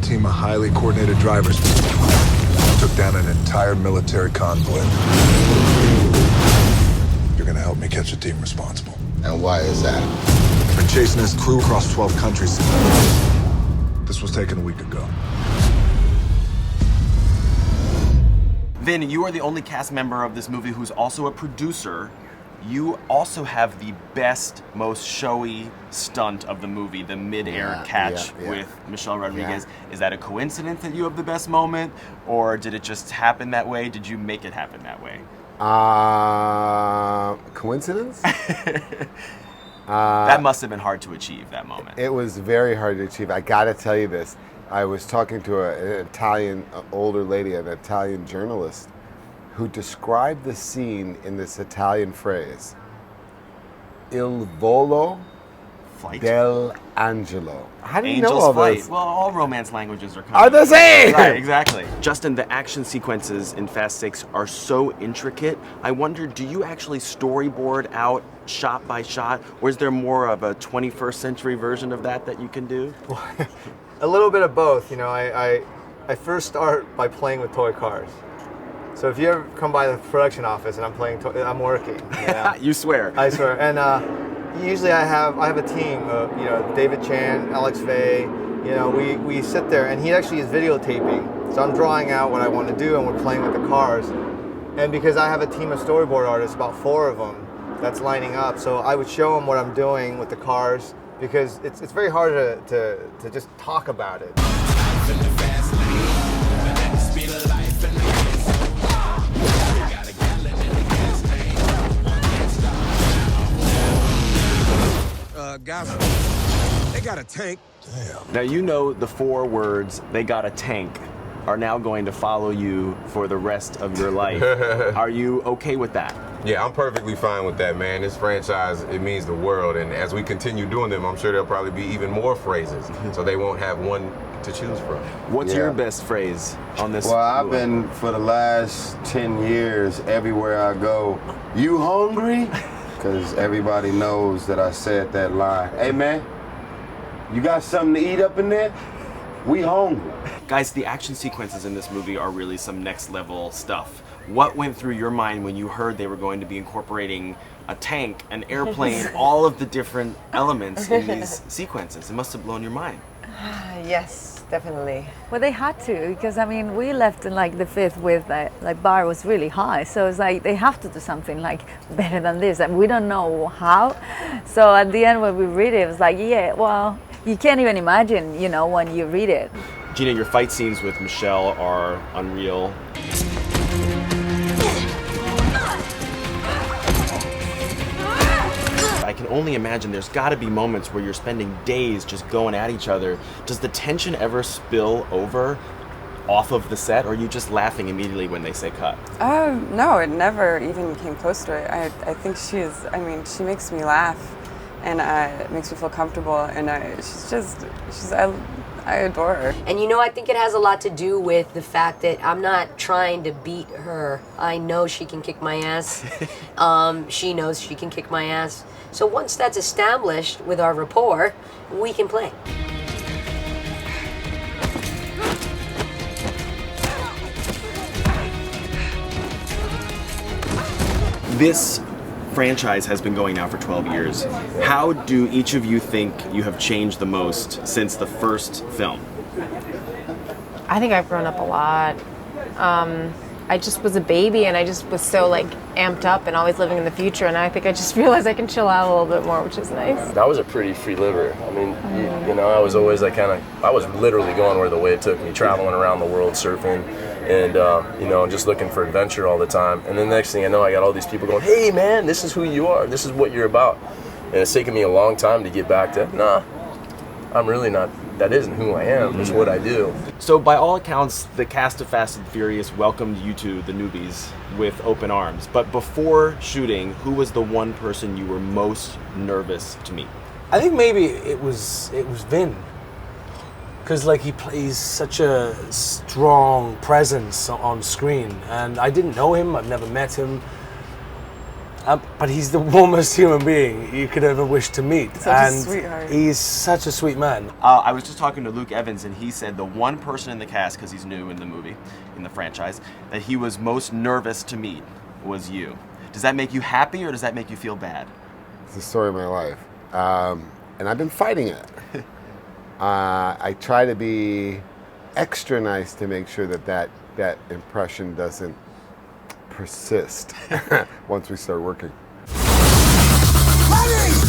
team of highly coordinated drivers took down an entire military convoy. You're gonna help me catch the team responsible. And why is that? Been chasing his crew across 12 countries. This was taken a week ago. Vin, you are the only cast member of this movie who's also a producer. You also have the best, most showy stunt of the movie, the mid-air catch with Michelle Rodriguez. Yeah. Is that a coincidence that you have the best moment, or did it just happen that way? Did you make it happen that way? Coincidence? That must have been hard to achieve, that moment. It was very hard to achieve. I gotta tell you this. I was talking to an Italian, older lady, an Italian journalist, who described the scene in this Italian phrase, Il volo dell'angelo. How do you know all this? Well, all romance languages are Are the same! Right, exactly. Justin, the action sequences in Fast 6 are so intricate. I wonder, do you actually storyboard out shot by shot, or is there more of a 21st century version of that you can do? A little bit of both. You know, I first start by playing with toy cars. So if you ever come by the production office and I'm working. You know? You swear. I swear. And usually I have a team of, you know, David Chan, Alex Vey. You know, we sit there and he actually is videotaping. So I'm drawing out what I want to do and we're playing with the cars. And because I have a team of storyboard artists, about 4 of them, that's lining up. So I would show them what I'm doing with the cars because it's very hard to just talk about it. Guys, they got a tank. Damn. Now you know the 4 words, they got a tank, are now going to follow you for the rest of your life. Are you okay with that? Yeah, I'm perfectly fine with that, man. This franchise, it means the world, and as we continue doing them, I'm sure there'll probably be even more phrases, so they won't have one to choose from. What's your best phrase on this? Well, I've been, for the last 10 years, everywhere I go, you hungry? Because everybody knows that I said that line. Hey, man, you got something to eat up in there? We hungry. Guys, the action sequences in this movie are really some next level stuff. What went through your mind when you heard they were going to be incorporating a tank, an airplane, all of the different elements in these sequences? It must have blown your mind. Yes, definitely. Well, they had to, because I mean, we left in like the 5th with like bar was really high, so it's like they have to do something like better than this, and we don't know how. So at the end, when we read it, it was like, yeah, well, you can't even imagine, you know, when you read it. Gina, your fight scenes with Michelle are unreal. I can only imagine there's got to be moments where you're spending days just going at each other. Does the tension ever spill over off of the set, or are you just laughing immediately when they say cut? No, it never even came close to it. I think she makes me laugh, and it makes me feel comfortable, and I adore her. And you know, I think it has a lot to do with the fact that I'm not trying to beat her. I know she can kick my ass. She knows she can kick my ass. So once that's established with our rapport, we can play. This franchise has been going now for 12 years. How do each of you think you have changed the most since the first film? I think I've grown up a lot. I just was a baby and I just was so like amped up and always living in the future, and I think I just realized I can chill out a little bit more, which is nice. I was a pretty free liver. I mean, you know, I was always like I was literally going where the wave took me, traveling around the world, surfing, and you know, just looking for adventure all the time. And then the next thing I know, I got all these people going, hey man, this is who you are, this is what you're about. And it's taken me a long time to get back to, nah, I'm really not, that isn't who I am, it's what I do. So by all accounts, the cast of Fast and Furious welcomed you two, the newbies, with open arms. But before shooting, who was the one person you were most nervous to meet? I think maybe it was Vin. Because like he plays such a strong presence on screen, and I didn't know him, I've never met him. But he's the warmest human being you could ever wish to meet. Such a sweetheart. He's such a sweet man. I was just talking to Luke Evans, and he said the one person in the cast, because he's new in the movie, in the franchise, that he was most nervous to meet was you. Does that make you happy, or does that make you feel bad? It's the story of my life. And I've been fighting it. I try to be extra nice to make sure that impression doesn't persist once we start working. Ready!